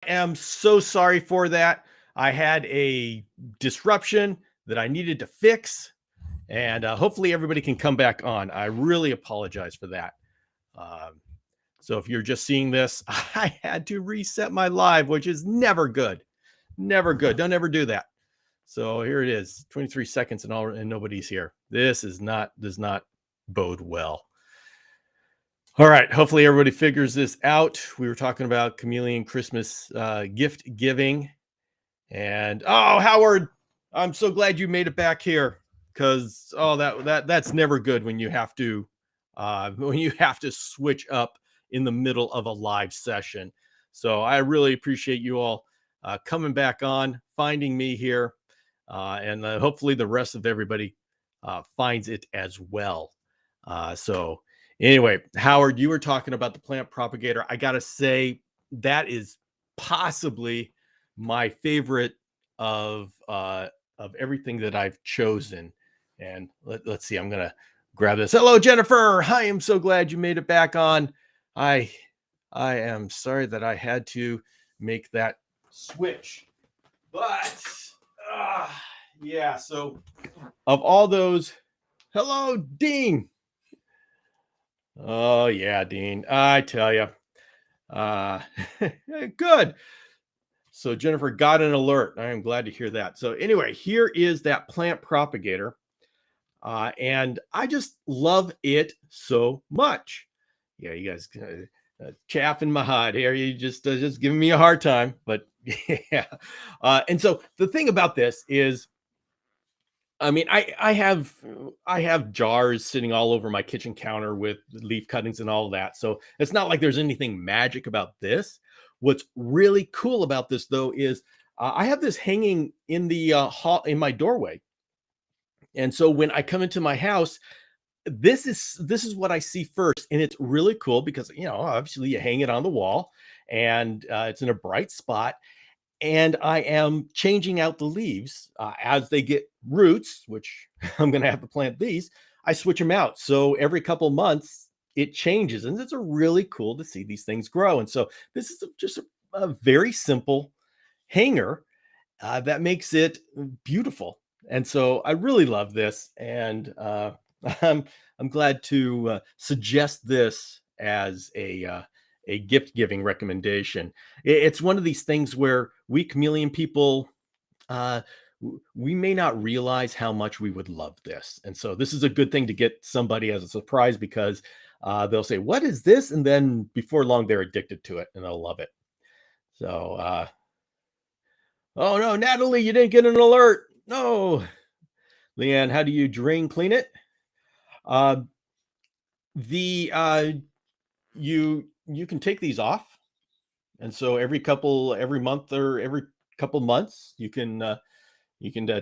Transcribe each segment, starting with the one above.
am so sorry for that. I had a disruption that I needed to fix, and hopefully everybody can come back on. I really apologize for that. Um, so if you're just seeing this, I had to reset my live, which is never good. Never good. Don't ever do that. So here it is, 23 seconds and nobody's here. This does not bode well. All right. Hopefully everybody figures this out. We were talking about Chameleon Christmas gift giving. And Howard, I'm so glad you made it back here because that's never good when you have to switch up in the middle of a live session. So I really appreciate you all coming back on, finding me here, and hopefully the rest of everybody finds it as well. So anyway, Howard, you were talking about the plant propagator. I gotta say that is possibly my favorite of everything that I've chosen. And let's see, I'm gonna grab this. Hello, Jennifer. I am so glad you made it back on. I I am sorry that I had to make that switch, but yeah. So of all those, hello, Dean. Oh yeah, Dean. I tell you, uh, good. So Jennifer got an alert. I am glad to hear that. So anyway, here is that plant propagator. And I just love it so much. Yeah, you guys chaffing my hide here. You just giving me a hard time, but yeah. And so the thing about this is, I mean, I have jars sitting all over my kitchen counter with leaf cuttings and all that. So it's not like there's anything magic about this. What's really cool about this though is I have this hanging in the hall in my doorway. And so when I come into my house, this is what I see first, and it's really cool because obviously you hang it on the wall, and it's in a bright spot. And I am changing out the leaves as they get roots, which I'm going to have to plant these. I switch them out, so every couple months it changes, and it's a really cool to see these things grow. And so this is just a very simple hanger that makes it beautiful. And so I really love this, and I'm I'm glad to suggest this as a gift giving recommendation. It's one of these things where we chameleon people, uh, we may not realize how much we would love this, and so this is a good thing to get somebody as a surprise because they'll say, "What is this?" And then before long, they're addicted to it and they'll love it. So, oh no, Natalie, you didn't get an alert. No, Leanne, how do you drain clean it? Uh, the you can take these off, and so every month or every couple months, you can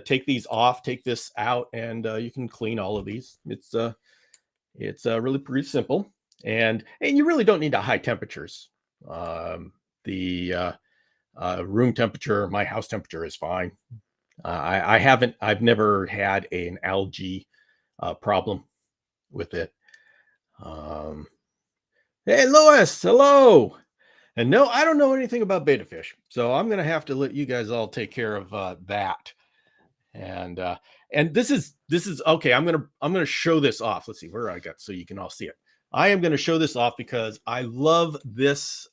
take these off, take this out, and you can clean all of these. It's really pretty simple, and you really don't need to high temperatures. The room temperature, my house temperature is fine. I've never had an algae problem with it. Um, hey, Lois, hello. And no, I don't know anything about beta fish, so I'm gonna have to let you guys all take care of that. And this is okay. I'm gonna show this off. Let's see where I got so you can all see it. I am gonna show this off because I love this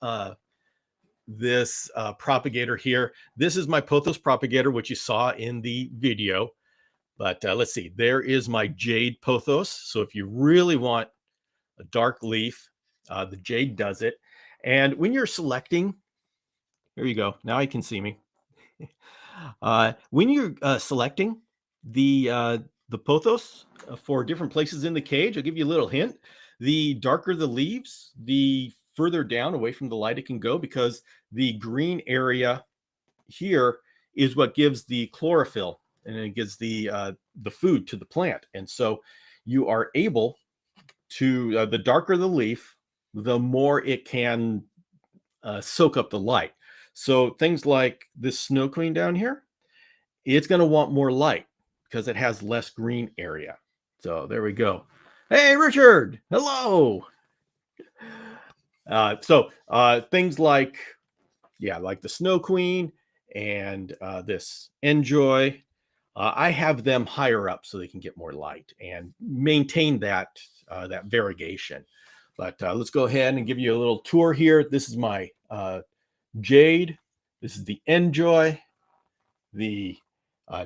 propagator here. This is my pothos propagator, which you saw in the video. But let's see, there is my jade pothos. So if you really want a dark leaf, the jade does it. And when you're selecting, here you go. Now you can see me. When you're selecting the pothos for different places in the cage, I'll give you a little hint. The darker the leaves, the further down away from the light it can go, because the green area here is what gives the chlorophyll, and it gives the food to the plant. And so you are able to the darker the leaf, the more it can soak up the light. So things like this snow queen down here, it's going to want more light because it has less green area. So there we go. Hey, Richard. Hello. So things like yeah, like the Snow Queen and this Enjoy. I have them higher up so they can get more light and maintain that variegation. But let's go ahead and give you a little tour here. This is my Jade. This is the Enjoy, the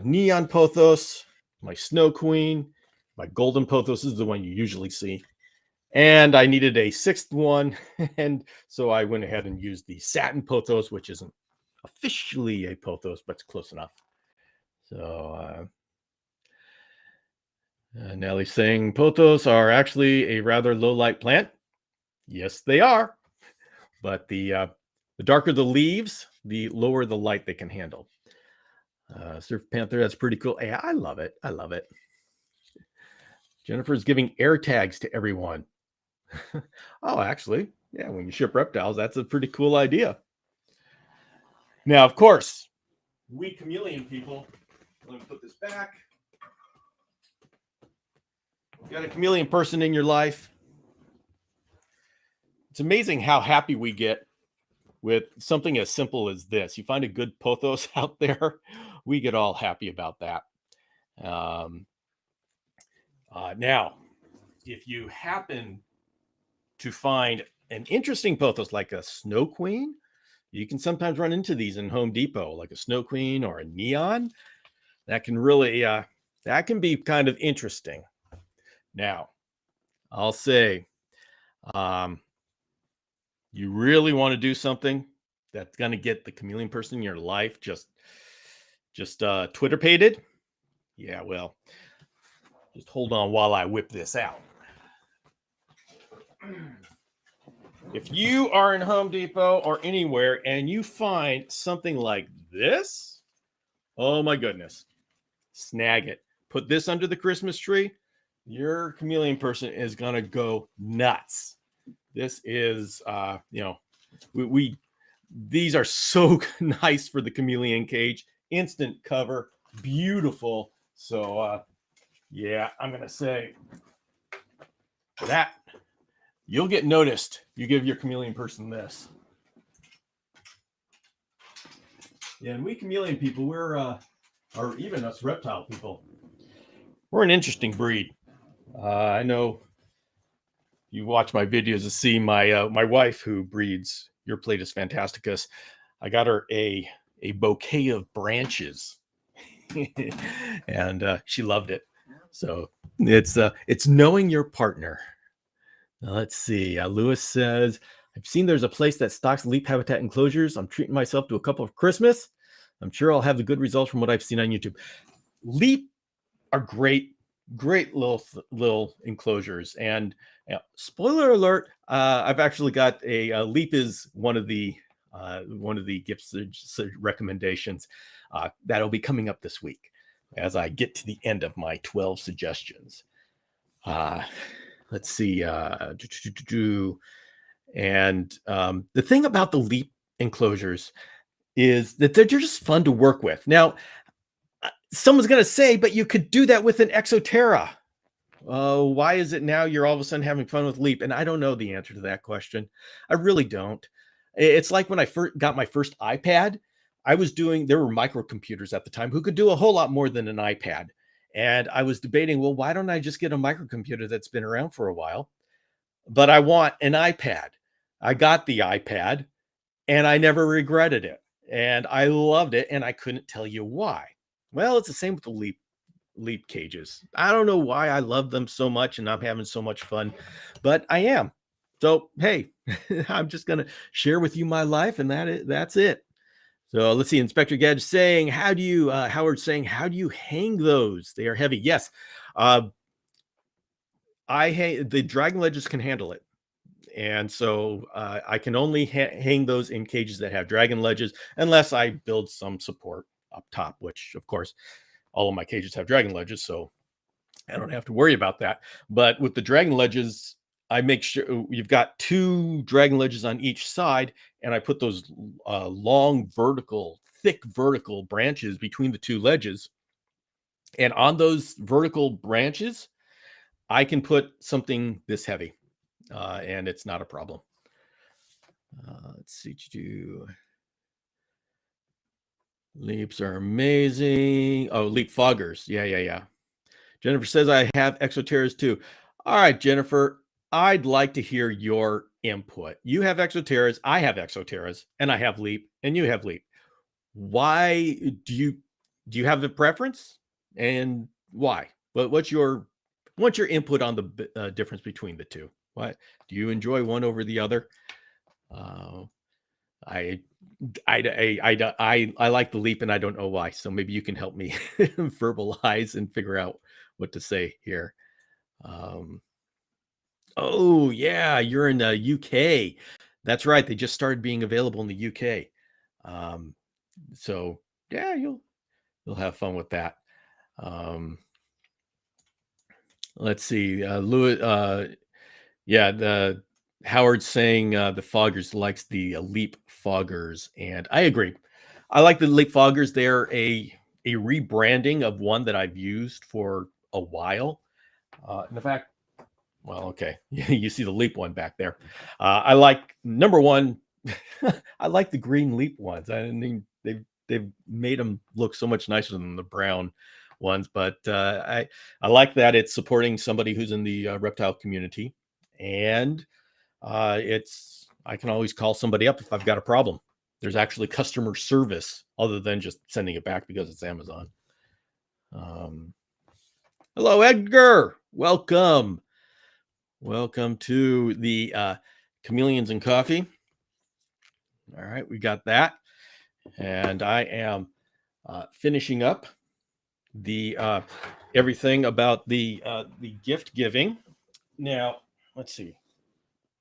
Neon Pothos, my Snow Queen, my Golden Pothos is the one you usually see. And I needed a sixth one. And so I went ahead and used the Satin Pothos, which isn't officially a Pothos, but it's close enough. So Nellie's saying Pothos are actually a rather low light plant. Yes, they are. But the darker the leaves, the lower the light they can handle. Surf Panther, that's pretty cool. Yeah, I love it. I love it. Jennifer's giving air tags to everyone. Oh, actually, yeah, when you ship reptiles, that's a pretty cool idea. Now, of course, we chameleon people, let me put this back. You got a chameleon person in your life. It's amazing how happy we get with something as simple as this. You find a good pothos out there, we get all happy about that. Now, if you happen to find an interesting pothos like a Snow Queen, you can sometimes run into these in Home Depot, like a Snow Queen or a Neon. That can really, that can be kind of interesting. Now, I'll say, you really want to do something that's going to get the chameleon person in your life just Twitter-pated. Yeah, well, just hold on while I whip this out. If you are in Home Depot or anywhere and you find something like this, oh my goodness, snag it. Put this under the Christmas tree. Your chameleon person is going to go nuts. This is, these are so nice for the chameleon cage. Instant cover, beautiful. So, yeah, I'm going to say that you'll get noticed. You give your chameleon person this. Yeah, and we chameleon people, or even us reptile people, we're an interesting breed. I know you watch my videos to see my my wife who breeds your Platus fantasticus. I got her a bouquet of branches, and she loved it. So it's knowing your partner. Now, let's see. Lewis says, I've seen there's a place that stocks leap habitat enclosures. I'm treating myself to a couple of Christmas. I'm sure I'll have the good results from what I've seen on YouTube. Leap are great little enclosures. And spoiler alert, I've actually got a Leap is one of the gift recommendations that'll be coming up this week as I get to the end of my 12 suggestions. Let's see. And the thing about the Leap enclosures is that they're just fun to work with. Now, someone's going to say, but you could do that with an Exoterra. Why is it now you're all of a sudden having fun with Leap? And I don't know the answer to that question. I really don't. It's like when I first got my first iPad, there were microcomputers at the time who could do a whole lot more than an iPad. And I was debating, well, why don't I just get a microcomputer that's been around for a while? But I want an iPad. I got the iPad and I never regretted it. And I loved it. And I couldn't tell you why. Well, it's the same with the Leap cages. I don't know why I love them so much and I'm having so much fun, but I am. So, hey, I'm just going to share with you my life and that's it. So let's see. Inspector Gadget saying, Howard saying, how do you hang those? They are heavy. Yes. The dragon ledges can handle it. And so I can only hang those in cages that have dragon ledges unless I build some support up top, which of course all of my cages have dragon ledges, so I don't have to worry about that. But with the dragon ledges, I make sure you've got 2 dragon ledges on each side, and I put those long thick vertical branches between the 2 ledges. And on those vertical branches, I can put something this heavy, and it's not a problem. Let's see. Leaps are amazing. Oh, leap foggers. Yeah. Jennifer says I have exoterras too. All right, Jennifer, I'd like to hear your input. You have exoterras, I have exoterras, and I have leap, and you have leap. Why do you have a preference, and why? What's your input on the difference between the two? What do you enjoy one over the other? Uh, I I like the leap, and I don't know why. So maybe you can help me verbalize and figure out what to say here. Um, oh yeah, you're in the UK. That's right. They just started being available in the UK. Um, so yeah, you'll have fun with that. Um, let's see. Louis, yeah, the Howard's saying the Foggers likes the Leap Foggers, and I agree. I like the Leap Foggers. They're a rebranding of one that I've used for a while. In fact, well, okay, you see the Leap one back there. I like number one. I like the green Leap ones. I mean, they've made them look so much nicer than the brown ones. But I like that it's supporting somebody who's in the reptile community, and it's I can always call somebody up if I've got a problem. There's actually customer service other than just sending it back because it's Amazon. Um, hello, Edgar. Welcome to the Chameleons and Coffee. All right, we got that, and I am finishing up the everything about the gift giving. Now, let's see.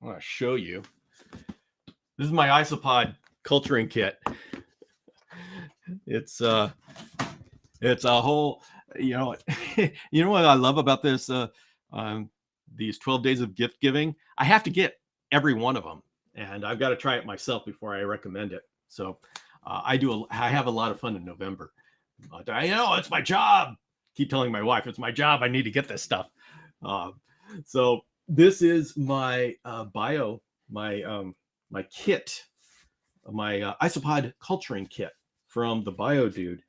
I want to show you. This is my isopod culturing kit. It's a whole, you know, you know what I love about this these 12 days of gift giving? I have to get every one of them, and I've got to try it myself before I recommend it. So I have a lot of fun in November. But it's my job. Keep telling my wife it's my job. I need to get this stuff. So this is my my kit, my isopod culturing kit from the Bio Dude,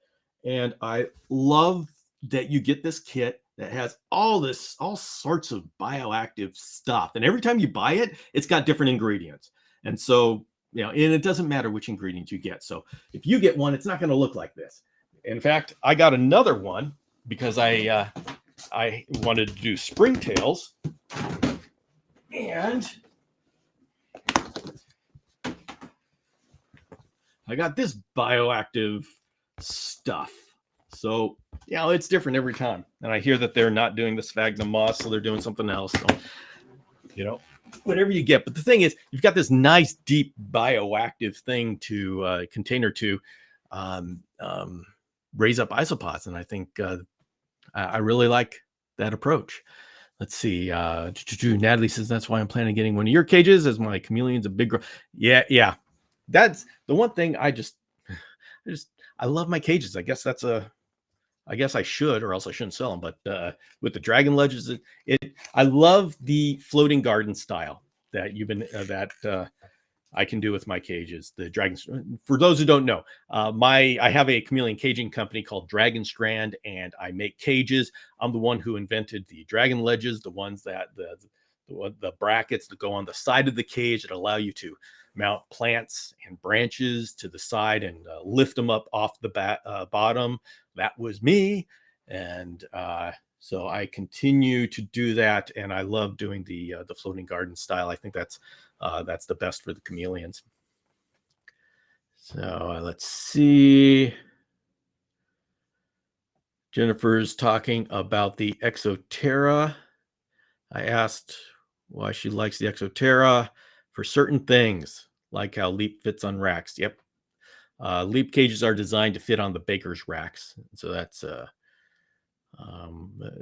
and I love that you get this kit that has all sorts of bioactive stuff, and every time you buy it, it's got different ingredients, and so and it doesn't matter which ingredients you get. So if you get one, it's not going to look like this. In fact, I got another one because I wanted to do springtails, and I got this bioactive stuff. So it's different every time. And I hear that they're not doing the sphagnum moss, so they're doing something else. So, whatever you get. But the thing is, you've got this nice, deep bioactive thing to container to raise up isopods. And I think I really like that approach. Let's see. Natalie says that's why I'm planning on getting one of your cages, as my chameleon's a big girl. Yeah. That's the one thing I love my cages. I guess I should, or else I shouldn't sell them. But with the dragon ledges, I love the floating garden style that I can do with my cages. The dragons. For those who don't know, I have a chameleon caging company called Dragon Strand, and I make cages. I'm the one who invented the dragon ledges, the ones that the brackets that go on the side of the cage that allow you to mount plants and branches to the side and lift them up off the bottom. That was me, and so I continue to do that, and I love doing the floating garden style. I think that's the best for the chameleons. So let's see. Jennifer's talking about the Exoterra. I asked why she likes the Exoterra for certain things, like how Leap fits on racks. Yep. Leap cages are designed to fit on the baker's racks. So that's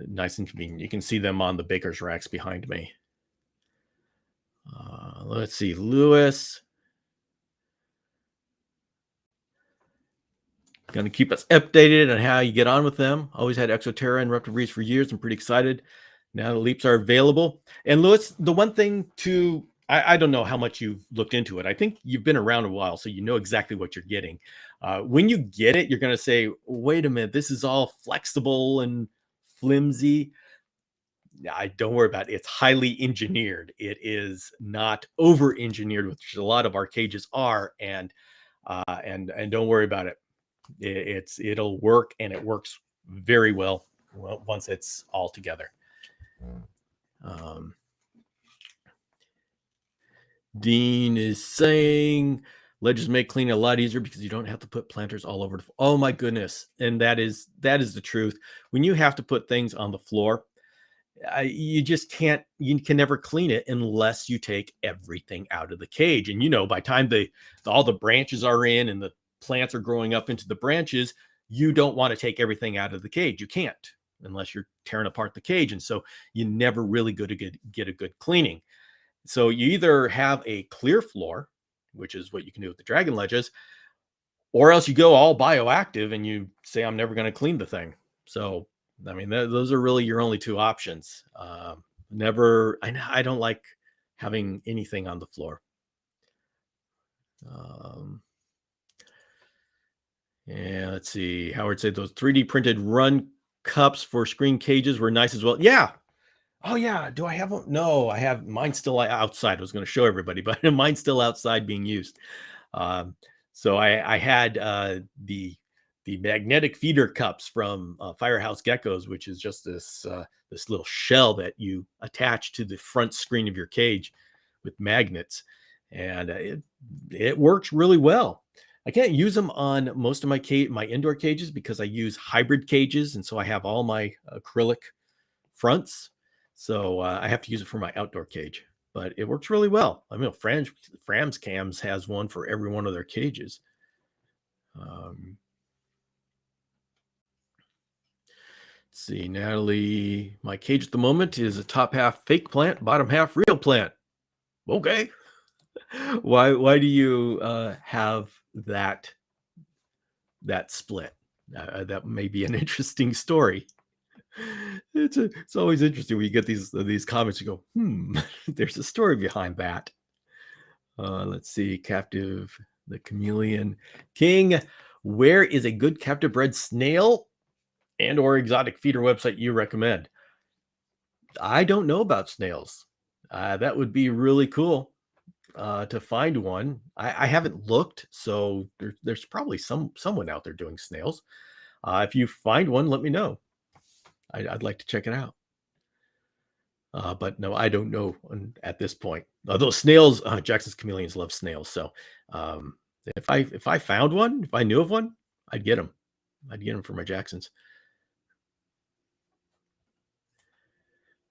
nice and convenient. You can see them on the baker's racks behind me. Let's see, Lewis. Going to keep us updated on how you get on with them. Always had Exoterra and Reptile breeds for years. I'm pretty excited now the Leaps are available. And Lewis, the one thing to I don't know how much you've looked into it. I think you've been around a while, so you know exactly what you're getting. When you get it, you're going to say, wait a minute, this is all flexible and flimsy. I don't worry about it. It's highly engineered. It is not over engineered, which a lot of our cages are. And don't worry about it. It'll work, and it works very well once it's all together. Um, Dean is saying ledges make cleaning a lot easier because you don't have to put planters all over. Oh my goodness. And that is the truth. When you have to put things on the floor, you just can't, you can never clean it unless you take everything out of the cage. And by time all the branches are in and the plants are growing up into the branches, you don't want to take everything out of the cage. You can't unless you're tearing apart the cage. And so you never really go to get a good cleaning. So you either have a clear floor, which is what you can do with the dragon ledges, or else you go all bioactive and you say, I'm never going to clean the thing. So, I mean, those are really your only two options. I don't like having anything on the floor. Yeah, let's see. Howard said those 3D printed run cups for screen cages were nice as well. Yeah. Oh yeah. Do I have them? No, I have mine still outside. I was going to show everybody, but mine's still outside being used. Um, so I had the magnetic feeder cups from Firehouse Geckos, which is just this little shell that you attach to the front screen of your cage with magnets, and it works really well. I can't use them on most of my indoor cages because I use hybrid cages, and so I have all my acrylic fronts. So I have to use it for my outdoor cage, but it works really well. I mean, Fram's Cams has one for every one of their cages. Let's see, Natalie, my cage at the moment is a top half fake plant, bottom half real plant. Okay. Why do you have that split? That may be an interesting story. It's always interesting when you get these comments. You go, there's a story behind that. Let's see, captive, the chameleon king. Where is a good captive bred snail and or exotic feeder website you recommend? I don't know about snails. That would be really cool to find one. I haven't looked, so there's probably someone out there doing snails. If you find one, let me know. I'd like to check it out. But no, I don't know at this point. Although snails, Jackson's chameleons love snails. So if I found one, if I knew of one, I'd get them. I'd get them for my Jacksons.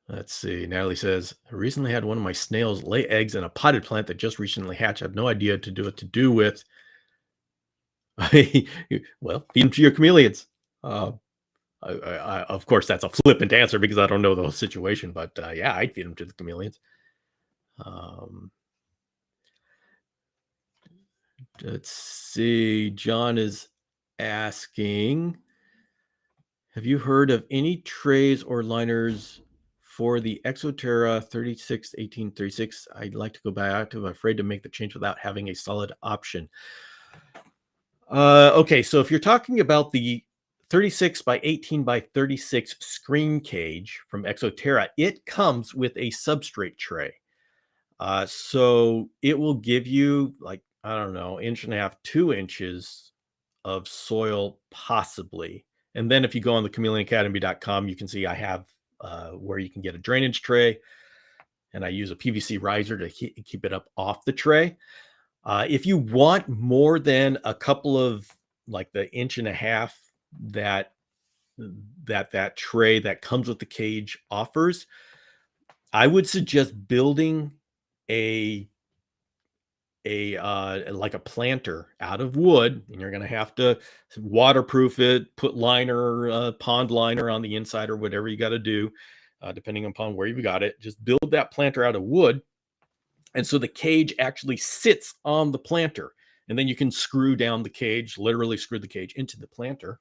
Let's see. Natalie says, I recently had one of my snails lay eggs in a potted plant that just recently hatched. I have no idea to do what to do with. Well, feed them to your chameleons. Of course, that's a flippant answer because I don't know the whole situation, but yeah, I'd feed them to the chameleons. Let's see. John is asking, have you heard of any trays or liners for the Exoterra 361836? I'd like to go back to. I'm afraid to make the change without having a solid option. Okay, so if you're talking about the 36 by 18 by 36 screen cage from Exoterra, it comes with a substrate tray. So it will give you, like, I don't know, 1.5 to 2 inches of soil possibly. And then if you go on the chameleonacademy.com, you can see I have where you can get a drainage tray, and I use a PVC riser to keep it up off the tray. If you want more than a couple of, like, the 1.5 inch that tray that comes with the cage offers, I would suggest building like a planter out of wood, and you're going to have to waterproof it, put liner, pond liner on the inside, or whatever you got to do, depending upon where you've got it. Just build that planter out of wood, and so the cage actually sits on the planter, and then you can screw down the cage, literally screw the cage into the planter,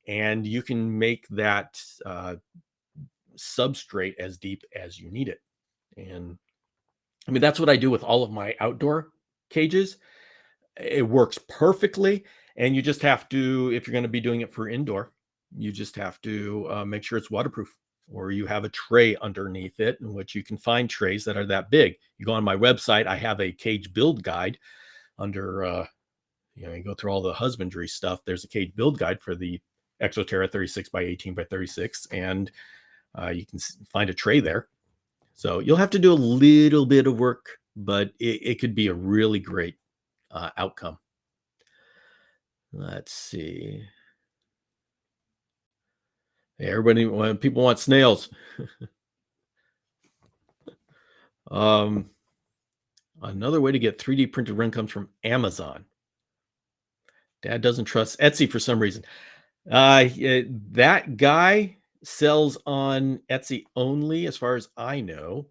and you can make that substrate as deep as you need it. And I mean, that's what I do with all of my outdoor cages. It works perfectly, and you just have to, if you're going to be doing it for indoor, you just have to make sure it's waterproof, or you have a tray underneath it, in which you can find trays that are that big. You go on my website, I have a cage build guide under, you go through all the husbandry stuff. There's a cage build guide for the Exoterra 36 by 18 by 36, and you can find a tray there. So you'll have to do a little bit of work, but it could be a really great outcome. Let's see. Hey, everybody, when people want snails. Another way to get 3D printed run comes from Amazon. Dad doesn't trust Etsy for some reason. That guy sells on Etsy only, as far as I know.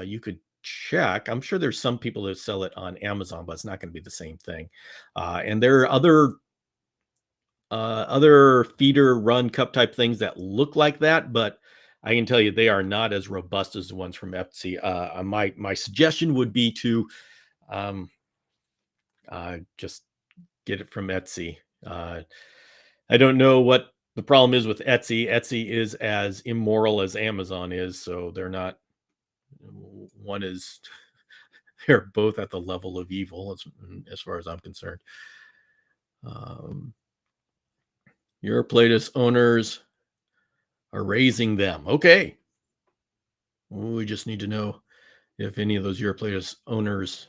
You could check. I'm sure there's some people that sell it on Amazon, but it's not going to be the same thing. And there are other feeder run cup type things that look like that, but I can tell you they are not as robust as the ones from Etsy. My suggestion would be to just get it from Etsy. I don't know what the problem is with Etsy. Etsy is as immoral as Amazon is, so they're not. One is they're both at the level of evil, as far as I'm concerned. Europlatus owners are raising them. Okay. We just need to know if any of those Europlatus owners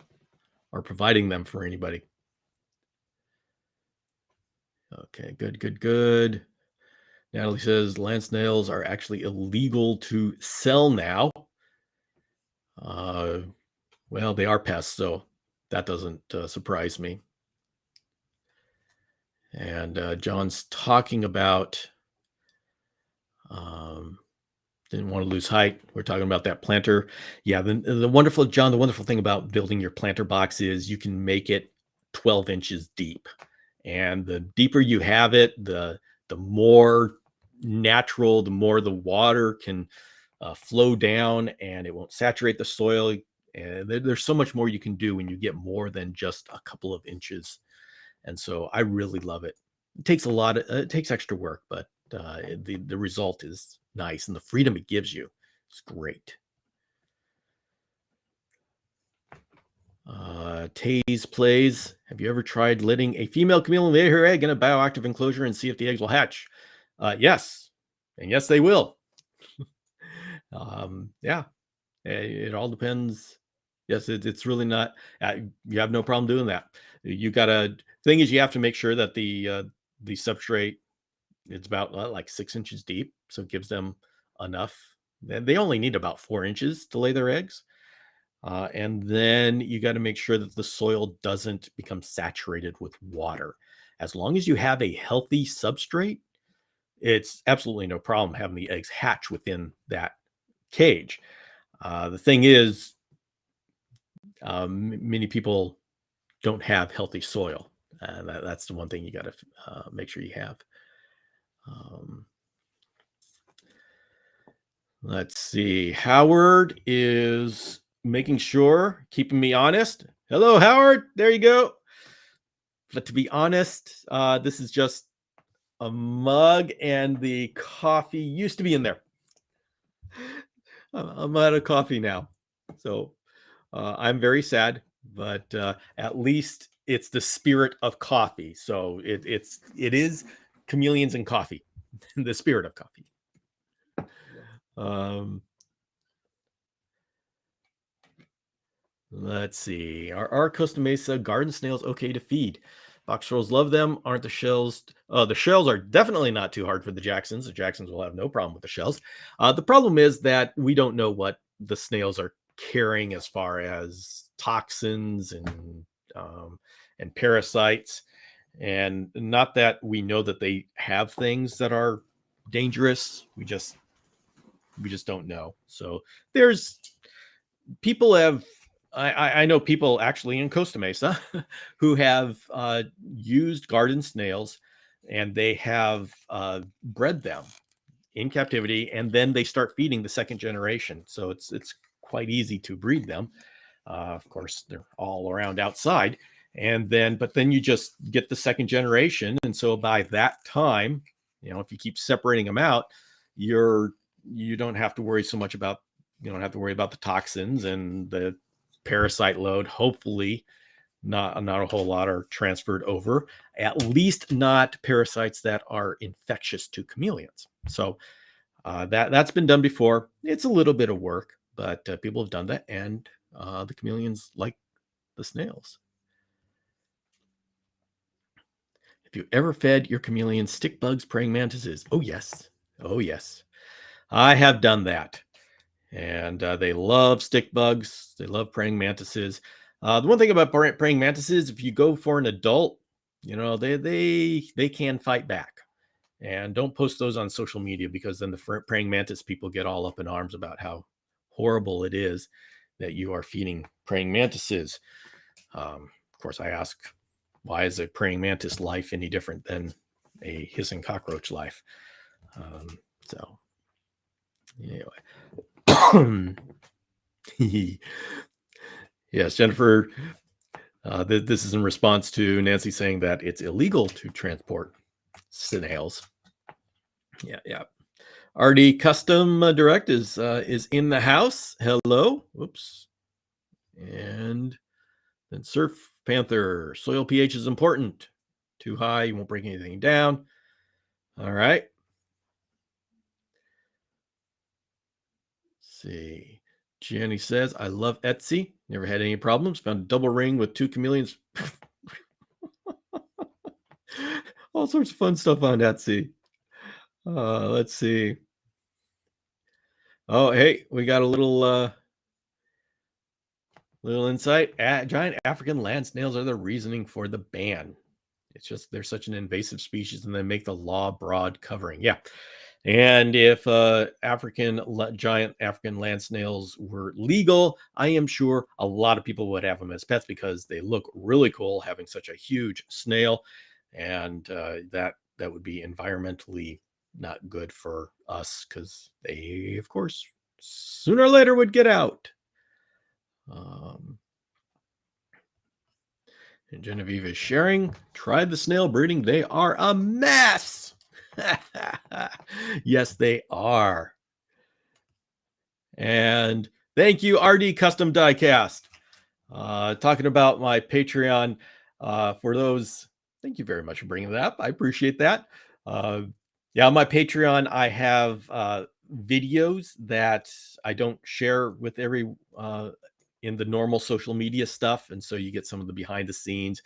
are providing them for anybody. Okay, good. Natalie says land snails are actually illegal to sell now. Well, they are pests, so that doesn't surprise me. And John's talking about didn't want to lose height. We're talking about that planter. Yeah, the wonderful thing about building your planter box is you can make it 12 inches deep. And the deeper you have it, the more natural, the more the water can flow down, and it won't saturate the soil. And there's so much more you can do when you get more than just a couple of inches. And so I really love it. It takes it takes extra work, but the result is nice, and the freedom it gives you is great. Taze plays. Have you ever tried letting a female chameleon lay her egg in a bioactive enclosure and see if the eggs will hatch? Yes, and yes, they will. Yeah, it all depends. Yes, it's really not. You have no problem doing that. You gotta. Thing is, you have to make sure that the substrate it's about like 6 inches deep, so it gives them enough. They only need about 4 inches to lay their eggs. And then you got to make sure that the soil doesn't become saturated with water. As long as you have a healthy substrate, it's absolutely no problem having the eggs hatch within that cage. The thing is, many people don't have healthy soil. That's the one thing you got to make sure you have. Let's see. Howard is making sure, keeping me honest. Hello, Howard. There you go. But to be honest, this is just a mug, and the coffee used to be in there. I'm out of coffee now. So I'm very sad, but at least it's the spirit of coffee. So it is chameleons and coffee, the spirit of coffee. Let's see. Are Costa Mesa garden snails okay to feed? Box trolls love them. Aren't the shells? The shells are definitely not too hard for the Jacksons. The Jacksons will have no problem with the shells. The problem is that we don't know what the snails are carrying as far as toxins and parasites. And not that we know that they have things that are dangerous. We just don't know. So there's people have I know people actually in Costa Mesa who have used garden snails, and they have bred them in captivity, and then they start feeding the second generation. So it's quite easy to breed them. Of course, they're all around outside. But then you just get the second generation. And so by that time, if you keep separating them out, you don't have to worry so much about, you don't have to worry about the toxins and the parasite load. Hopefully, not a whole lot are transferred over, at least not parasites that are infectious to chameleons. So that's been done before. It's a little bit of work, but people have done that, and the chameleons like the snails. Have you ever fed your chameleons stick bugs, praying mantises? Oh yes, oh yes, I have done that, and they love stick bugs. They love praying mantises. The one thing about praying mantises, if you go for an adult, they can fight back. And don't post those on social media, because then the praying mantis people get all up in arms about how horrible it is that you are feeding praying mantises. Of course, I ask, why is a praying mantis life any different than a hissing cockroach life? So, anyway. Yes, Jennifer, this is in response to Nancy saying that it's illegal to transport snails. Yeah. RD Custom Direct is in the house. Hello. Whoops. And then Surf Panther. Soil pH is important. Too high, you won't break anything down. All right. Let's see. Jenny says, I love Etsy. Never had any problems. Found a double ring with 2 chameleons. All sorts of fun stuff on Etsy. Let's see. Oh, hey, we got a little insight. Giant African land snails are the reasoning for the ban. It's just they're such an invasive species, and they make the law broad covering. Yeah. And if giant African land snails were legal, I am sure a lot of people would have them as pets, because they look really cool having such a huge snail, and that would be environmentally not good for us, because they, of course, sooner or later would get out. And Genevieve is sharing. Tried the snail breeding. They are a mess. Yes, they are. And thank you, RD Custom Diecast. Talking about my Patreon. For those, thank you very much for bringing that up. I appreciate that. Yeah, on my Patreon, I have videos that I don't share with in the normal social media stuff, and so you get some of the behind the scenes.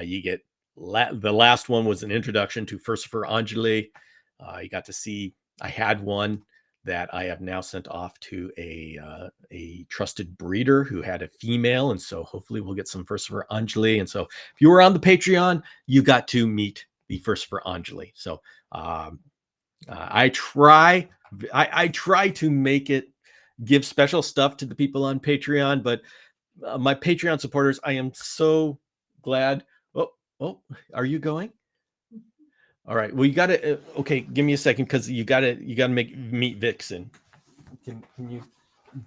You get the last one was an introduction to Furcifer Angeli. You got to see, I had one that I have now sent off to a trusted breeder who had a female, and so hopefully we'll get some Furcifer Angeli. And so if you were on the Patreon, you got to meet the Furcifer Angeli. So I try to make it, give special stuff to the people on Patreon, but my Patreon supporters, I am so glad. Oh, are you going? All right. Well, you got to. Okay, give me a second, because you got to meet Vixen. Can you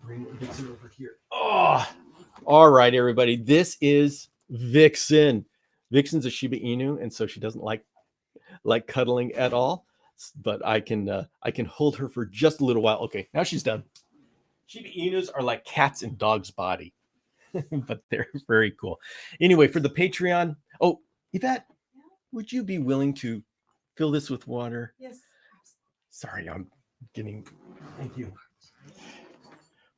bring Vixen over here? Oh, all right, everybody. This is Vixen. Vixen's a Shiba Inu, and so she doesn't like cuddling at all. But I can hold her for just a little while. Okay, now she's done. Shiba Inus are like cats in dogs' body, but they're very cool. Anyway, for the Patreon, Yvette, would you be willing to fill this with water? Yes. Sorry, I'm getting. Thank you.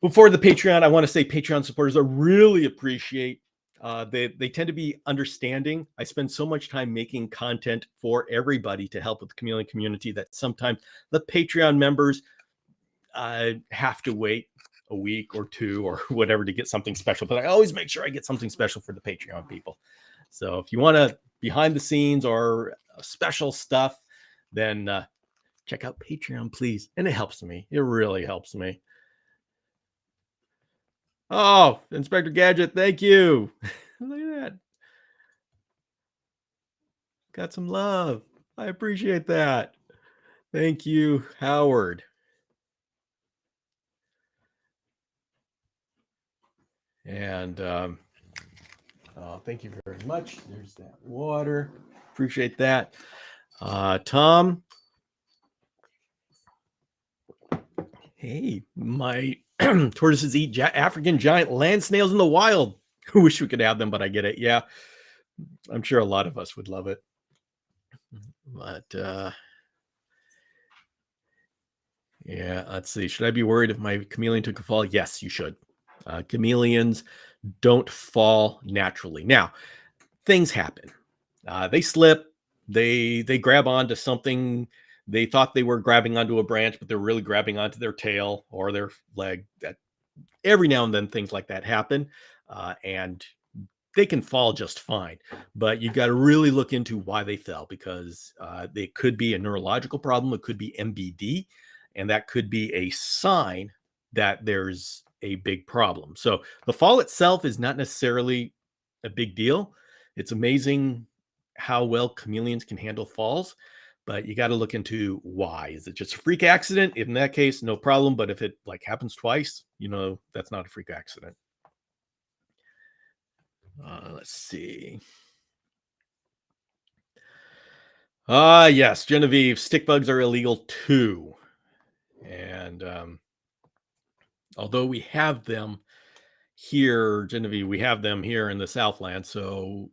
Before the Patreon, I want to say Patreon supporters, I really appreciate. They tend to be understanding. I spend so much time making content for everybody to help with the chameleon community that sometimes the Patreon members have to wait a week or two or whatever to get something special. But I always make sure I get something special for the Patreon people. So if you want to behind the scenes or special stuff, then check out Patreon, please. And it helps me. It really helps me. Oh, Inspector Gadget, thank you. Look at that. Got some love. I appreciate that. Thank you, Howard. And thank you very much. There's that water. Appreciate that. Tom, hey, my tortoises eat African giant land snails in the wild. Wish we could have them, but I get it. Yeah, I'm sure a lot of us would love it. But yeah, let's see. Should I be worried if my chameleon took a fall? Yes, you should. Chameleons don't fall naturally. Now, things happen. They slip. They grab onto something. They thought they were grabbing onto a branch, but they're really grabbing onto their tail or their leg. That every now and then things like that happen, and they can fall just fine. But you got to really look into why they fell, because they could be a neurological problem. It could be MBD, and that could be a sign that there's a big problem. So the fall itself is not necessarily a big deal. It's amazing how well chameleons can handle falls, but you got to look into why. Is it just a freak accident? In that case, no problem. But if it like happens twice, that's not a freak accident. Let's see. Yes, Genevieve, stick bugs are illegal too. And although we have them here, Genevieve, we have them here in the Southland. So,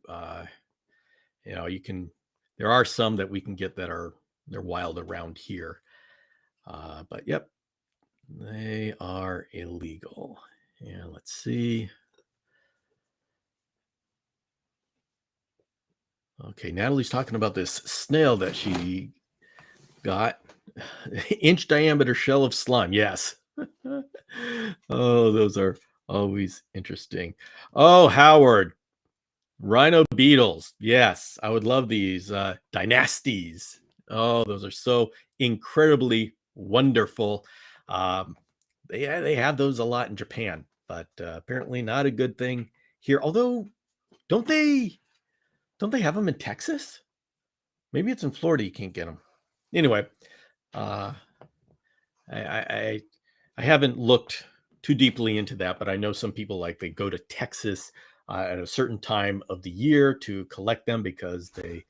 there are some that we can get they're wild around here. But yep, they are illegal. And let's see. Okay, Natalie's talking about this snail that she got. Inch diameter shell of slime. Yes. Oh, those are always interesting. Oh, Howard, rhino beetles. Yes, I would love these dynasties. Oh, those are so incredibly wonderful. Um, they have those a lot in Japan, but apparently not a good thing here. Although, don't they have them in Texas? Maybe it's in Florida. You can't get them. Anyway, uh, I haven't looked too deeply into that, but I know some people they go to Texas at a certain time of the year to collect them because they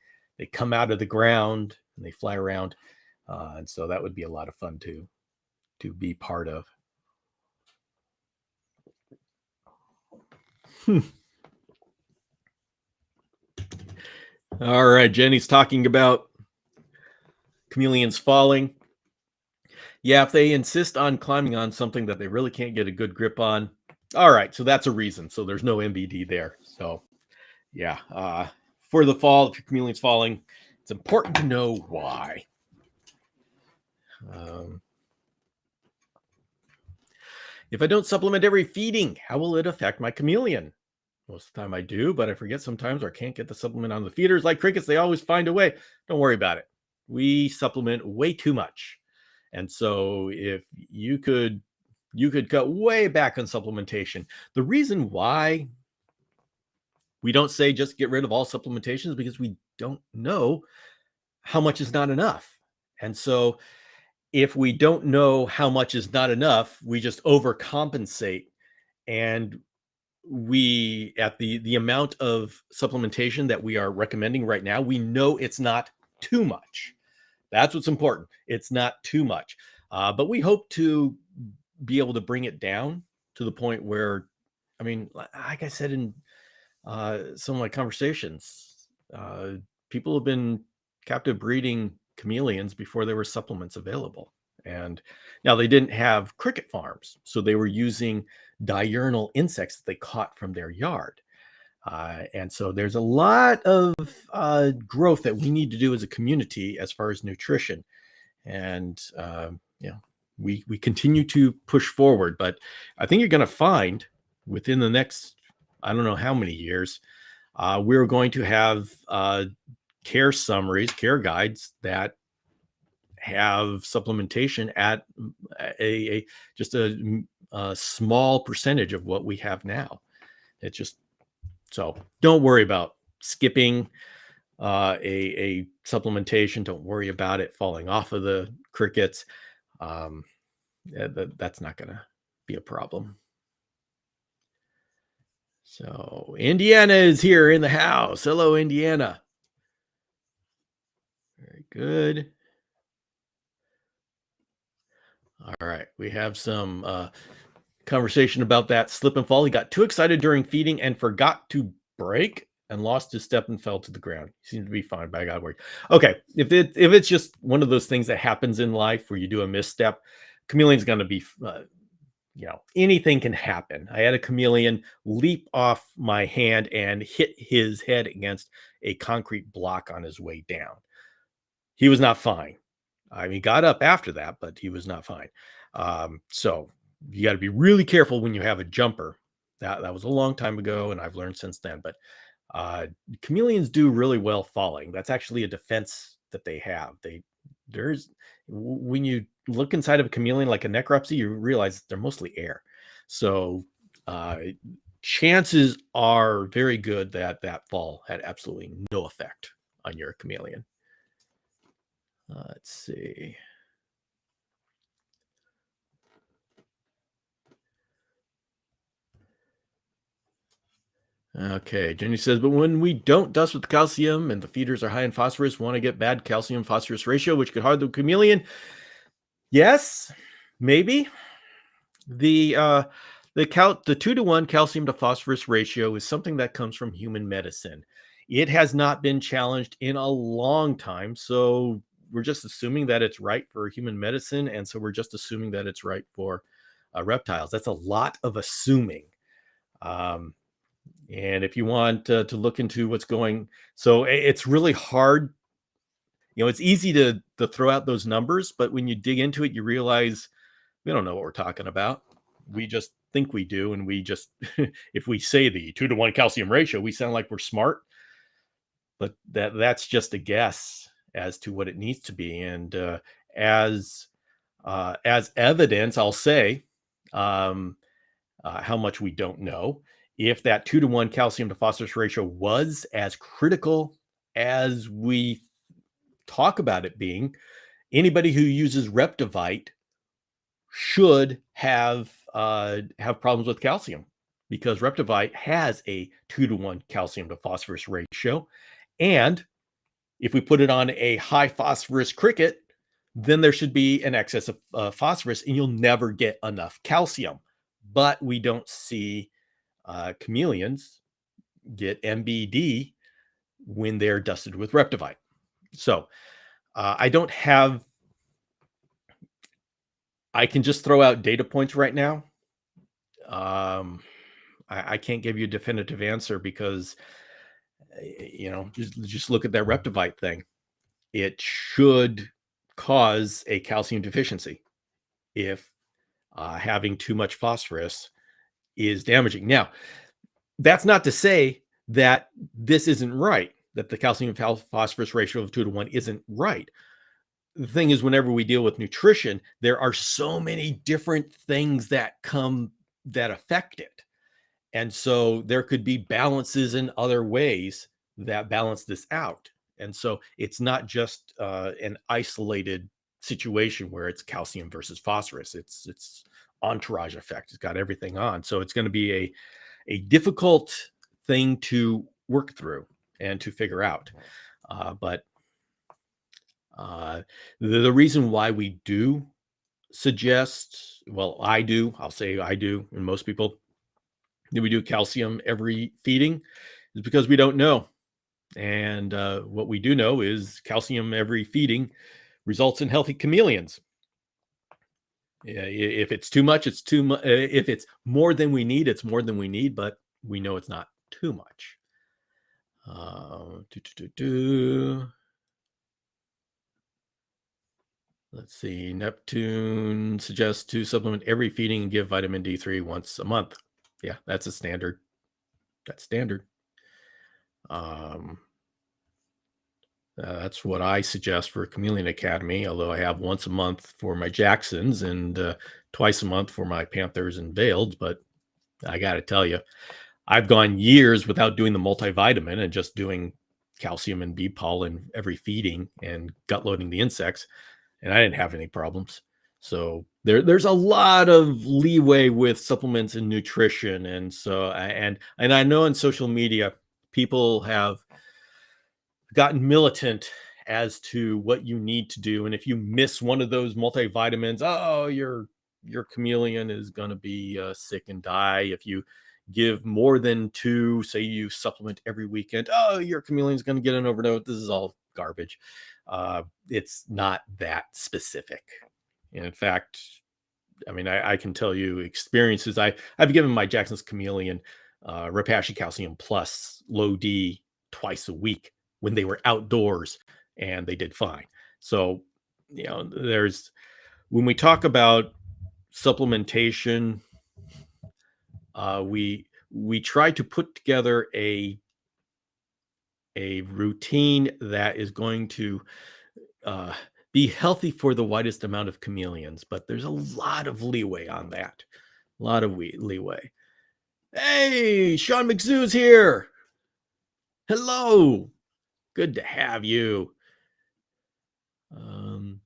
come out of the ground and they fly around, and so that would be a lot of fun to be part of. All right, Jenny's talking about chameleons falling. Yeah, if they insist on climbing on something that they really can't get a good grip on, all right, so that's a reason. So there's no MBD there. So yeah, for the fall, if your chameleon's falling, it's important to know why. If I don't supplement every feeding, how will it affect my chameleon? Most of the time I do, but I forget sometimes, or I can't get the supplement on the feeders. Like crickets, they always find a way. Don't worry about it. We supplement way too much. And so if you could cut way back on supplementation. The reason why we don't say just get rid of all supplementation is because we don't know how much is not enough. And so if we don't know how much is not enough, we just overcompensate, and we at the amount of supplementation that we are recommending right now, we know it's not too much. That's what's important. It's not too much. But we hope to be able to bring it down to the point where, I mean, like I said in some of my conversations, people have been captive breeding chameleons before there were supplements available. And now they didn't have cricket farms, so they were using diurnal insects that they caught from their yard. And so there's a lot of growth that we need to do as a community as far as nutrition. And, we continue to push forward, but I think you're going to find within the next, I don't know how many years, we're going to have care summaries, care guides that have supplementation at just a small percentage of what we have now. It's just, so don't worry about skipping a supplementation. Don't worry about it falling off of the crickets. That's not going to be a problem. So Indiana is here in the house. Hello, Indiana. Very good. All right. We have some conversation about that slip and fall. He got too excited during feeding and forgot to break and lost his step and fell to the ground. He seemed to be fine by God word. Okay, if it's just one of those things that happens in life where you do a misstep, chameleon's going to be anything can happen. I had a chameleon leap off my hand and hit his head against a concrete block on his way down. He was not fine. I mean, he got up after that, but he was not fine. So you got to be really careful when you have a jumper. That was a long time ago, and I've learned since then. But chameleons do really well falling. That's actually a defense that they have. There's when you look inside of a chameleon like a necropsy, you realize they're mostly air. So chances are very good that that fall had absolutely no effect on your chameleon. Let's see. Okay, Jenny says, but when we don't dust with calcium and the feeders are high in phosphorus, want to get bad calcium phosphorus ratio, which could harm the chameleon. Yes, maybe. The 2-to-1 calcium to phosphorus ratio is something that comes from human medicine. It has not been challenged in a long time, so we're just assuming that it's right for human medicine, and so we're just assuming that it's right for reptiles. That's a lot of assuming. And if you want to look into what's going, so it's really hard. It's easy to throw out those numbers, but when you dig into it, you realize we don't know what we're talking about. We just think we do, and we just if we say the 2-to-1 calcium ratio, we sound like we're smart, but that's just a guess as to what it needs to be. And as evidence, I'll say how much we don't know. If that 2-to-1 calcium to phosphorus ratio was as critical as we talk about it being, anybody who uses Reptivite should have problems with calcium, because Reptivite has a 2-to-1 calcium to phosphorus ratio. And if we put it on a high phosphorus cricket, then there should be an excess of phosphorus, and you'll never get enough calcium. But we don't see chameleons get MBD when they're dusted with Reptivite. So I don't have, I can just throw out data points right now. I can't give you a definitive answer because, just look at that Reptivite thing. It should cause a calcium deficiency if having too much phosphorus is damaging. Now, that's not to say that this isn't right, that the calcium phosphorus ratio of 2-to-1 isn't right. The thing is, whenever we deal with nutrition, there are so many different things that affect it. And so there could be balances in other ways that balance this out. And so it's not just an isolated situation where it's calcium versus phosphorus. It's entourage effect. It's got everything on. So it's going to be a difficult thing to work through and to figure out. But the reason why we do suggest, well, I'll say I do, and most people do, we do calcium every feeding is because we don't know. And what we do know is calcium every feeding results in healthy chameleons. If it's too much, it's too much. If it's more than we need, it's more than we need, but we know it's not too much. Let's see. Neptune suggests to supplement every feeding and give vitamin D3 once a month. Yeah, that's a standard. That's standard. That's what I suggest for Chameleon Academy, although I have once a month for my Jacksons and twice a month for my Panthers and Veiled. But I got to tell you, I've gone years without doing the multivitamin and just doing calcium and B-pol in every feeding and gut loading the insects, and I didn't have any problems. So there's a lot of leeway with supplements and nutrition, and so and I know in social media people have gotten militant as to what you need to do, and if you miss one of those multivitamins, oh, your chameleon is going to be sick and die. If you give more than two, say you supplement every weekend, oh, your chameleon is going to get an overdose. This is all garbage. It's not that specific. And in fact, I mean, I can tell you experiences. I've given my Jackson's Chameleon Repashy Calcium Plus Low D twice a week when they were outdoors, and they did fine. So, there's when we talk about supplementation, we try to put together a routine that is going to uh, be healthy for the widest amount of chameleons, but there's a lot of leeway on that. A lot of leeway. Hey, Sean McZoo's here. Hello. Good to have you. Um,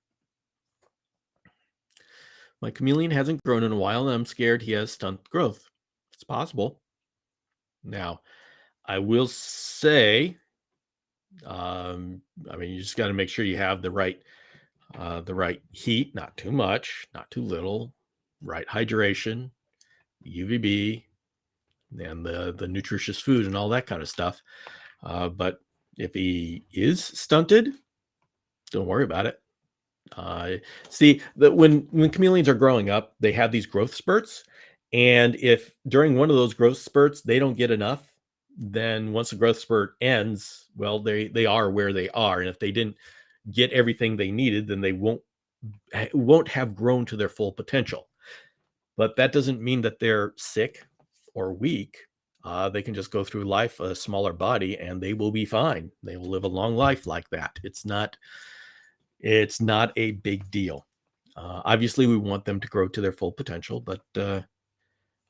my chameleon hasn't grown in a while, and I'm scared he has stunt growth. It's possible. Now, I will say, I mean, you just got to make sure you have the right heat, not too much, not too little, right hydration, UVB, and the nutritious food and all that kind of stuff. But if he is stunted, don't worry about it. See that when chameleons are growing up, they have these growth spurts, and if during one of those growth spurts they don't get enough, then once the growth spurt ends, well, they are where they are, and if they didn't get everything they needed, then they won't have grown to their full potential. But that doesn't mean that they're sick or weak. They can just go through life a smaller body, and they will be fine. They will live a long life like that. It's not a big deal. Obviously, we want them to grow to their full potential, but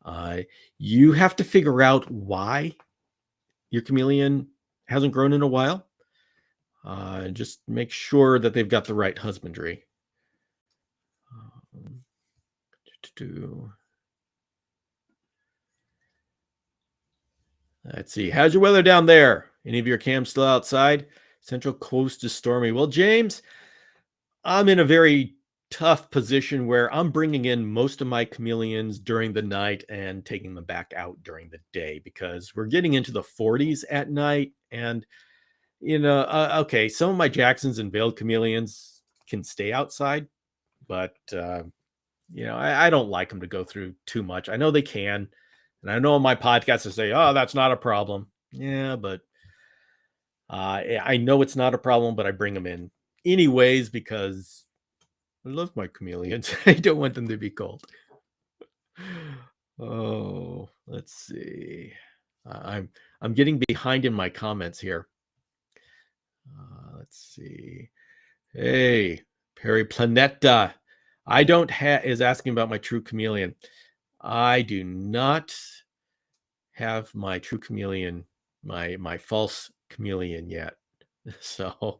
uh, you have to figure out why your chameleon hasn't grown in a while. Just make sure that they've got the right husbandry. Um, Let's see. How's your weather down there? Any of your cams still outside? Central Coast is stormy. Well, James, I'm in a very tough position where I'm bringing in most of my chameleons during the night and taking them back out during the day because we're getting into the 40s at night. And, okay, some of my Jacksons and veiled chameleons can stay outside, but, I don't like them to go through too much. I know they can. And I know on my podcast I say, oh, that's not a problem. Yeah, but I know it's not a problem, but I bring them in anyways because I love my chameleons. I don't want them to be cold. Oh, let's see. I'm getting behind in my comments here. Let's see. Hey, Perry Planeta. I don't have is asking about my true chameleon. I do not have my true chameleon, my false chameleon yet. So,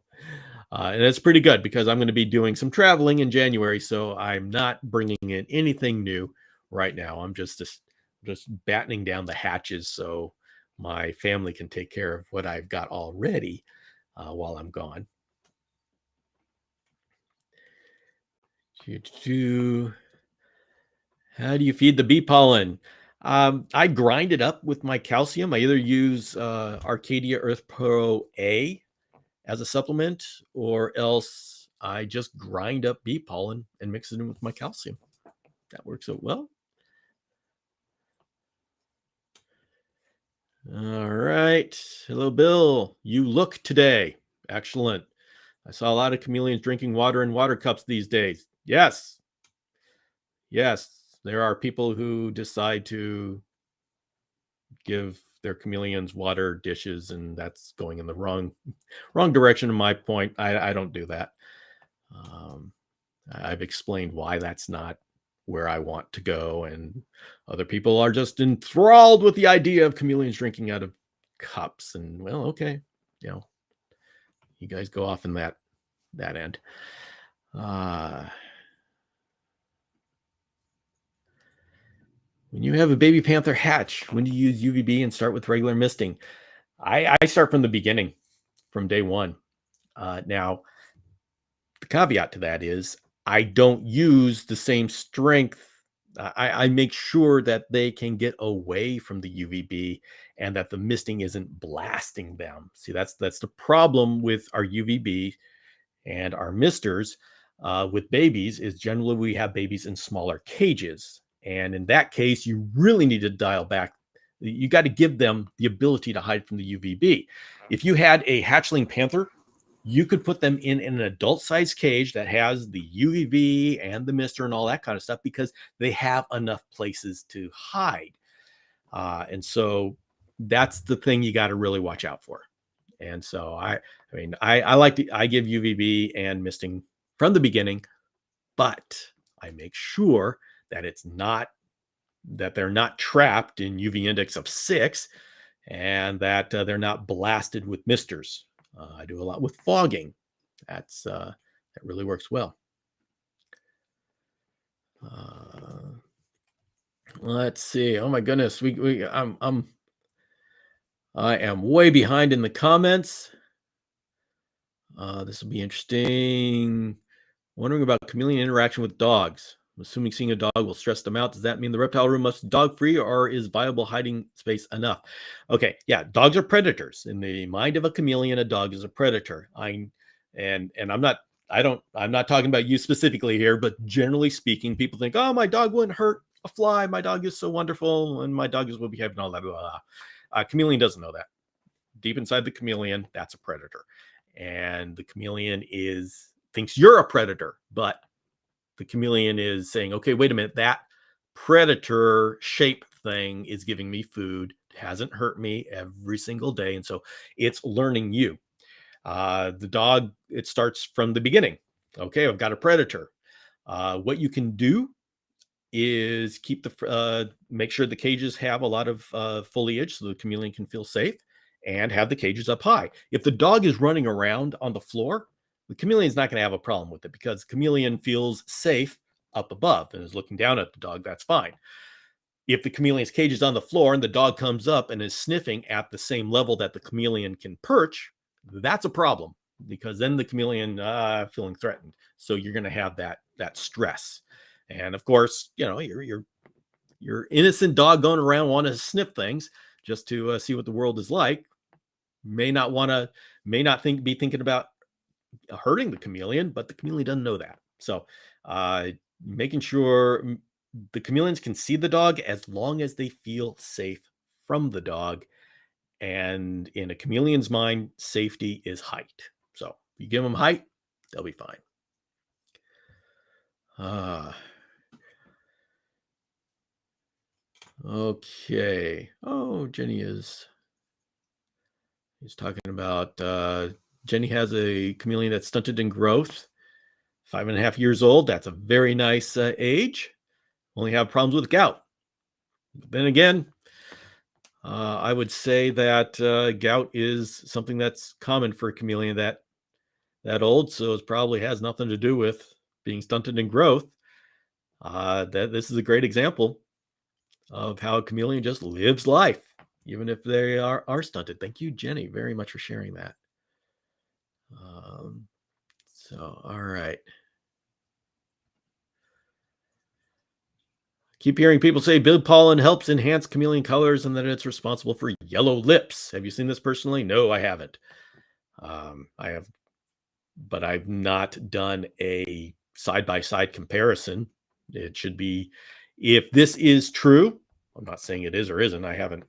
and it's pretty good because I'm going to be doing some traveling in January, so I'm not bringing in anything new right now. I'm just battening down the hatches so my family can take care of what I've got already while I'm gone. How do you feed the bee pollen? I grind it up with my calcium. I either use Arcadia Earth Pro A as a supplement, or else I just grind up bee pollen and mix it in with my calcium. That works out well. All right. Hello, Bill. You look today. Excellent. I saw a lot of chameleons drinking water in water cups these days. Yes. Yes. There are people who decide to give their chameleons water dishes, and that's going in the wrong direction in my point. I don't do that. um, I've explained why that's not where I want to go, and other people are just enthralled with the idea of chameleons drinking out of cups, and well, okay, you know you guys go off in that end. uh When you have a baby panther hatch, when do you use UVB and start with regular misting? I start from the beginning, from day one. Now, the caveat to that is I don't use the same strength. I make sure that they can get away from the UVB and that the misting isn't blasting them. See, that's the problem with our UVB and our misters with babies is generally we have babies in smaller cages. And in that case, you really need to dial back. You got to give them the ability to hide from the UVB. If you had a hatchling panther, you could put them in an adult size cage that has the UVB and the mister and all that kind of stuff because they have enough places to hide. And so that's the thing you got to really watch out for. And so I like to, I give UVB and misting from the beginning, but I make sure that it's not, that they're not trapped in UV index of 6 and that they're not blasted with misters. I do a lot with fogging. That really works well. Let's see. Oh my goodness, I am way behind in the comments. This will be interesting. Wondering about chameleon interaction with dogs. I'm assuming seeing a dog will stress them out. Does that mean the reptile room must be dog free or is viable hiding space enough? Okay, yeah, dogs are predators. In the mind of a chameleon, a dog is a predator. I'm not talking about you specifically here, but generally speaking, people think, oh, my dog wouldn't hurt a fly. My dog is so wonderful, and my dog is well behaved and all that. Blah, blah, blah. Chameleon doesn't know that. Deep inside the chameleon, that's a predator. And the chameleon thinks you're a predator, but the chameleon is saying, okay, wait a minute, that predator shape thing is giving me food, hasn't hurt me every single day. And so it's learning you. The dog, it starts from the beginning. Okay, I've got a predator. What you can do is make sure the cages have a lot of foliage so the chameleon can feel safe and have the cages up high. If the dog is running around on the floor, the chameleon is not going to have a problem with it because the chameleon feels safe up above and is looking down at the dog. That's fine. If the chameleon's cage is on the floor and the dog comes up and is sniffing at the same level that the chameleon can perch, that's a problem because then the chameleon feeling threatened. So you're going to have that stress. And of course, you know, your innocent dog going around wanting to sniff things just to see what the world is like may not be thinking about hurting the chameleon, but the chameleon doesn't know that. So making sure the chameleons can see the dog as long as they feel safe from the dog. And in a chameleon's mind, safety is height. So if you give them height, they'll be fine. Okay. Oh, He's talking about Jenny has a chameleon that's stunted in growth, 5.5 years old. That's a very nice age. Only have problems with gout. But then again, I would say that gout is something that's common for a chameleon that old, so it probably has nothing to do with being stunted in growth. This is a great example of how a chameleon just lives life, even if they are stunted. Thank you, Jenny, very much for sharing that. All right. Keep hearing people say big pollen helps enhance chameleon colors and that it's responsible for yellow lips. Have you seen this personally? No, I haven't. I have, but I've not done a side-by-side comparison. It should be, if this is true, I'm not saying it is or isn't, I haven't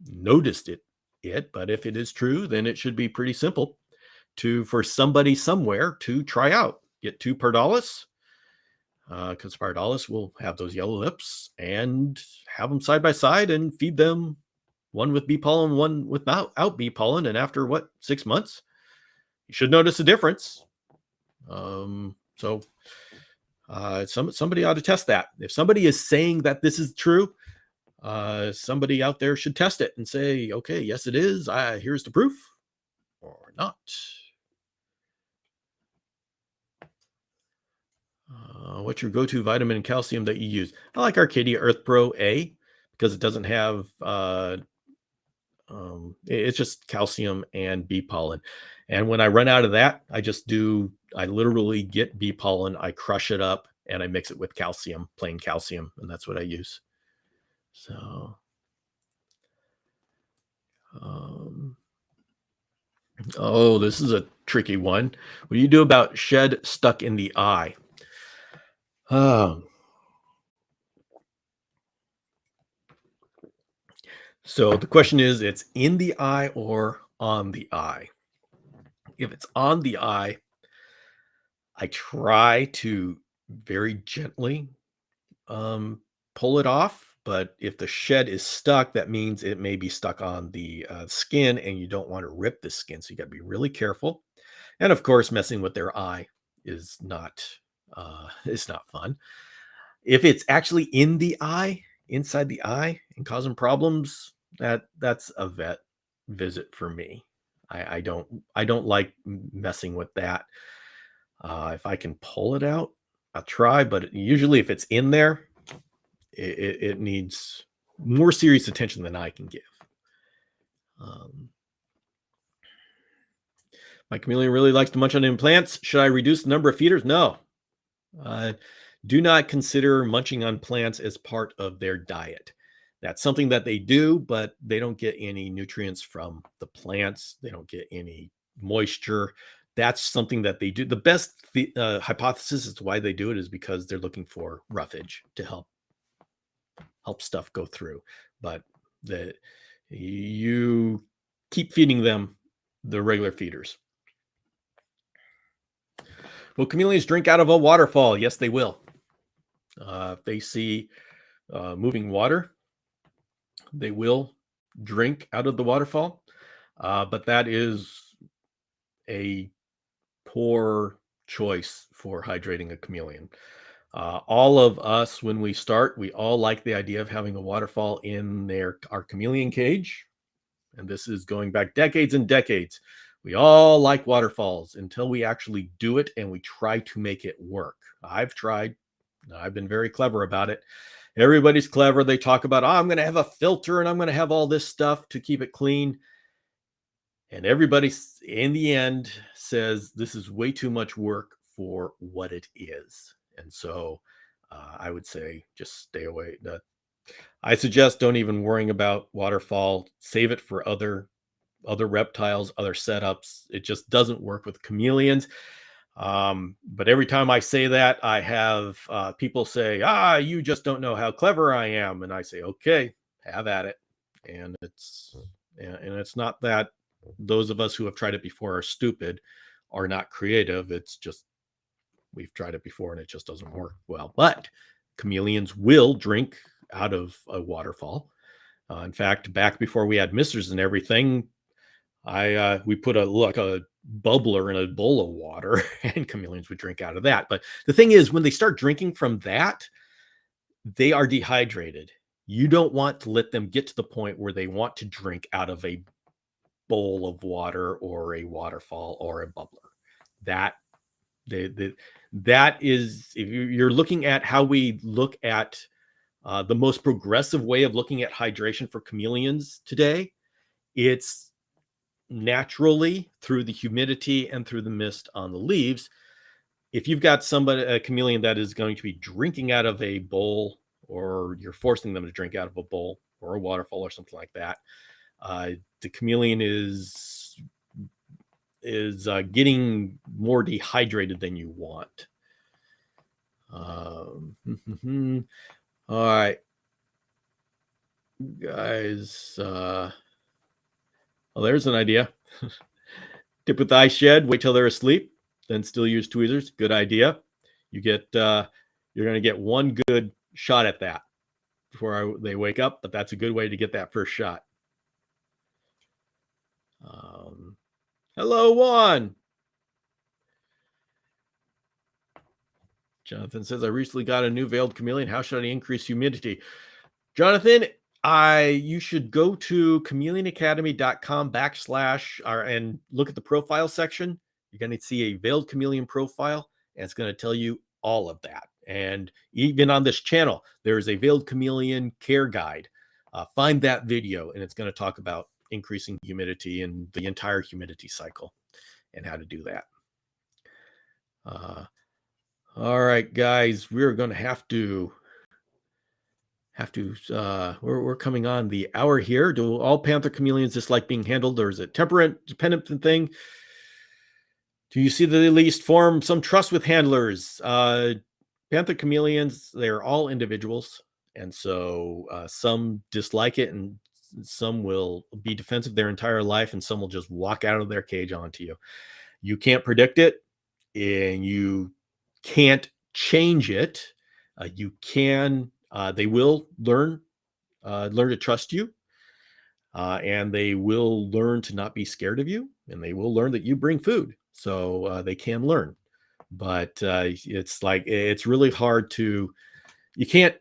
noticed it yet, but if it is true, then it should be pretty simple for somebody somewhere to try out. Get 2 pardalis, because pardalis will have those yellow lips, and have them side by side and feed them one with bee pollen, one without bee pollen. And after 6 months, you should notice a difference. Somebody ought to test that. If somebody is saying that this is true, somebody out there should test it and say, okay, yes, it is. Here's the proof, or not. What's your go-to vitamin and calcium that you use? I like Arcadia Earth Pro A. because it doesn't have it's just calcium and bee pollen. And when I run out of that, I literally get bee pollen, I crush it up, and I mix it with calcium, plain calcium, and that's what I use. So, um, oh, this is a tricky one. What do you do about shed stuck in the eye? Um, so the question is, it's in the eye or on the eye? If it's on the eye, I try to very gently um, pull it off. But if the shed is stuck, that means it may be stuck on the skin, and you don't want to rip the skin. So you got to be really careful. And of course, messing with their eye is not is not fun. If it's actually in the eye, inside the eye, and causing problems, that's a vet visit for me. I don't like messing with that. If I can pull it out, I'll try. But usually, if it's in there, it needs more serious attention than I can give. Um, my chameleon really likes to munch on plants. Should I reduce the number of feeders? No. Uh, do not consider munching on plants as part of their diet. That's something that they do, but they don't get any nutrients from the plants. They don't get any moisture. That's something that they do. The best hypothesis as to why they do it is because they're looking for roughage to help stuff go through. But the you keep feeding them the regular feeders. Will chameleons drink out of a waterfall? Yes, they will. If they see moving water, they will drink out of the waterfall. But that is a poor choice for hydrating a chameleon. All of us, when we start, we all like the idea of having a waterfall in our chameleon cage. And this is going back decades and decades. We all like waterfalls until we actually do it and we try to make it work. I've tried. I've been very clever about it. Everybody's clever. They talk about, oh, I'm going to have a filter and I'm going to have all this stuff to keep it clean. And everybody in the end says this is way too much work for what it is. And so I would say just stay away. I suggest don't even worrying about waterfall. Save it for other reptiles, other setups. It just doesn't work with chameleons. But every time I say that, I have people say, you just don't know how clever I am. And I say, okay, have at it. And it's not that those of us who have tried it before are stupid, are not creative. It's just we've tried it before and it just doesn't work well. But chameleons will drink out of a waterfall. In fact, back before we had misters and everything, we put a bubbler in a bowl of water and chameleons would drink out of that. But the thing is, when they start drinking from that, they are dehydrated. You don't want to let them get to the point where they want to drink out of a bowl of water or a waterfall or a bubbler. That is, if you're looking at how we look at the most progressive way of looking at hydration for chameleons today, it's naturally through the humidity and through the mist on the leaves. If you've got a chameleon that is going to be drinking out of a bowl, or you're forcing them to drink out of a bowl or a waterfall or something like that, the chameleon is getting more dehydrated than you want. All right, guys. Well, there's an idea. Tip with the ice shed. Wait till they're asleep, then still use tweezers. Good idea. You're going to get one good shot at that before they wake up, but that's a good way to get that first shot. Hello, Juan. Jonathan says, I recently got a new veiled chameleon. How should I increase humidity? Jonathan, you should go to chameleonacademy.com / and look at the profile section. You're going to see a veiled chameleon profile, and it's going to tell you all of that. And even on this channel, there is a veiled chameleon care guide. find that video, and it's going to talk about increasing humidity and the entire humidity cycle and how to do that. All right, guys, we're going to have to we're coming on the hour here. Do all panther chameleons dislike being handled, or is it temperament dependent thing? Do you see that they at least form some trust with handlers? Panther chameleons, they're all individuals, and so some dislike it, and some will be defensive their entire life, and some will just walk out of their cage onto you. You can't predict it, and you can't change it. You can. They will learn to trust you, and they will learn to not be scared of you, and they will learn that you bring food. So they can learn, but it's really hard to. You can't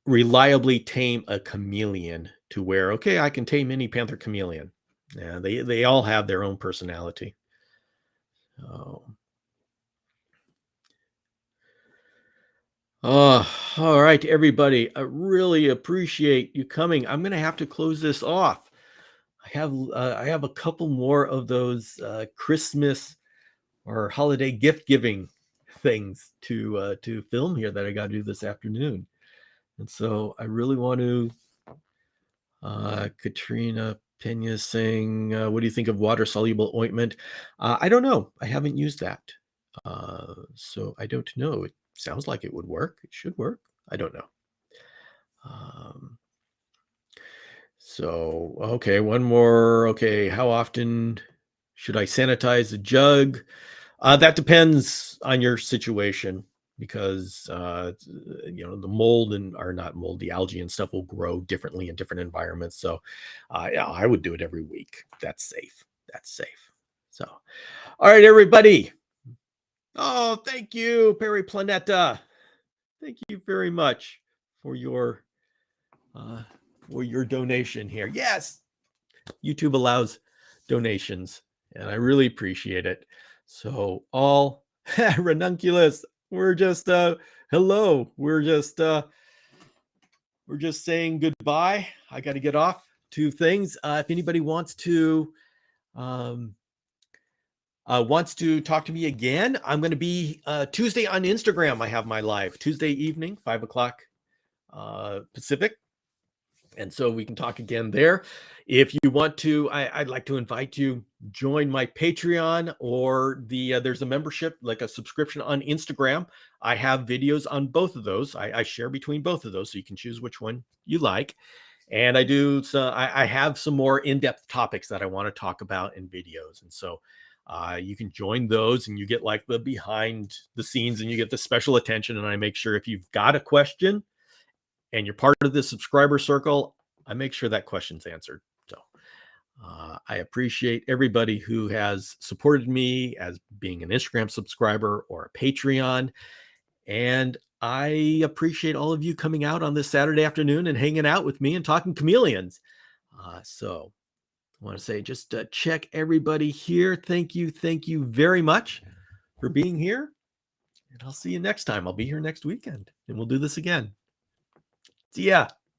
reliably tame a chameleon to where, okay, I can tame any panther chameleon. Yeah, they all have their own personality. All right, everybody. I really appreciate you coming. I'm going to have to close this off. I have a couple more of those Christmas or holiday gift giving things to film here that I got to do this afternoon, and so I really want to. Katrina Pena saying, "What do you think of water soluble ointment?" I don't know. I haven't used that, so I don't know. It sounds like it would work. It should work. I don't know. So, okay, one more. Okay, how often should I sanitize the jug? That depends on your situation because the mold or not mold, the algae and stuff will grow differently in different environments. So, yeah, I would do it every week. That's safe. That's safe. So, all right, everybody. Oh, thank you, Perry Planeta. Thank you very much for your donation here. Yes, YouTube allows donations, and I really appreciate it. So all ranunculus, we're just hello. We're just saying goodbye. I got to get off to things. If anybody wants to talk to me again, I'm going to be Tuesday on Instagram. I have my live Tuesday evening, 5:00 Pacific. And so we can talk again there. If you want to, I'd like to invite you join my Patreon or there's a membership, like a subscription on Instagram. I have videos on both of those. I share between both of those, so you can choose which one you like. And I have some more in-depth topics that I want to talk about in videos. And so you can join those, and you get like the behind the scenes, and you get the special attention. And I make sure if you've got a question and you're part of the subscriber circle, I make sure that question's answered. So I appreciate everybody who has supported me as being an Instagram subscriber or a Patreon. And I appreciate all of you coming out on this Saturday afternoon and hanging out with me and talking chameleons. So I want to say, just check everybody here. Thank you very much for being here. And I'll see you next time. I'll be here next weekend, and we'll do this again. See ya.